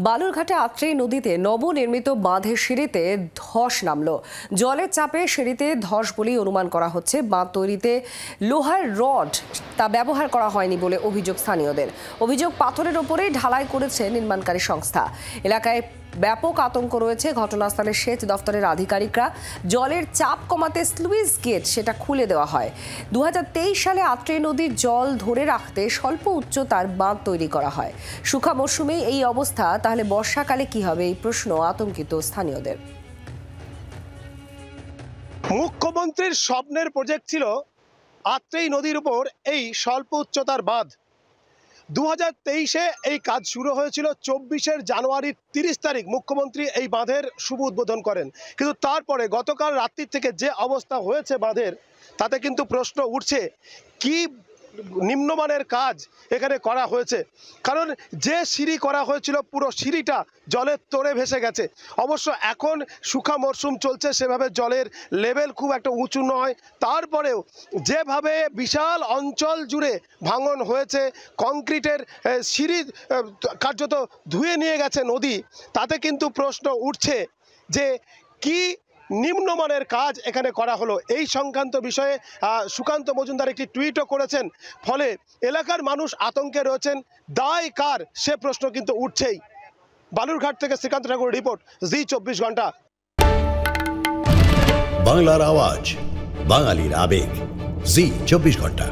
বালুরঘাটে আত্রেই নদীতে নবনির্মিত বাঁধের সিঁড়িতে ধস নামল। জলের চাপে সিঁড়িতে ধস বলেই অনুমান করা হচ্ছে। বাঁধ তৈরিতে লোহার রড তা ব্যবহার করা হয়নি বলে অভিযোগ স্থানীয়দের। অভিযোগ, পাথরের ওপরেই ঢালাই করেছে নির্মাণকারী সংস্থা। এলাকায় ব্যাপক আতঙ্ক রয়েছে। ঘটনাস্থলে সেচ দফতরের আধিকারিকরা জলের চাপ কমাতে স্লুইস গেট সেটা খুলে দেওয়া হয়। 2023 সালে আত্রেই নদীর জল ধরে রাখতে স্বল্প উচ্চতার বাঁধ তৈরি করা হয়। শুষ্ক মৌসুমে এই অবস্থা, তাহলে বর্ষাকালে কি হবে, এই প্রশ্ন আতঙ্কিত স্থানীয়দের। মুখ্যমন্ত্রীর স্বপ্নের প্রজেক্ট ছিল আত্রেই নদীর উপর এই স্বল্প উচ্চতার বাঁধ। 2023-এ এই কাজ শুরু হয়েছিল। 24 জানুয়ারি 30 তারিখ মুখ্যমন্ত্রী এই বাঁধের শুভ উদ্বোধন করেন। কিন্তু তারপরে গতকাল রাত্রি থেকে যে অবস্থা হয়েছে বাঁধের, তাতে কিন্তু প্রশ্ন উঠছে কি নিম্নমানের কাজ এখানে করা হয়েছে। কারণ যে সিঁড়ি করা হয়েছিল পুরো সিঁড়িটা জলের তোড়ে ভেসে গেছে। অবশ্য এখন শুষ্ক মরশুম চলছে, সেভাবে জলের লেভেল খুব একটা উঁচু নয়। তারপরেও যেভাবে বিশাল অঞ্চল জুড়ে ভাঙন হয়েছে, কংক্রিটের সিঁড়ি কার্যত ধুয়ে নিয়ে গেছে নদী, তাতে কিন্তু প্রশ্ন উঠছে যে কি নিম্নমানের কাজ এখানে করা হলো। এই সংক্রান্ত বিষয়ে সুকান্ত মজুমদার একটি টুইটও করেছেন। ফলে এলাকার মানুষ আতঙ্কে রয়েছেন। দায় কার, সে প্রশ্ন কিন্তু উঠছেই। বালুরঘাট থেকে শ্রীকান্ত ঠাকুর রিপোর্ট, জি 24 ঘন্টা। বাংলার আওয়াজ, বাঙালির আবেগ, জি 24 ঘন্টা।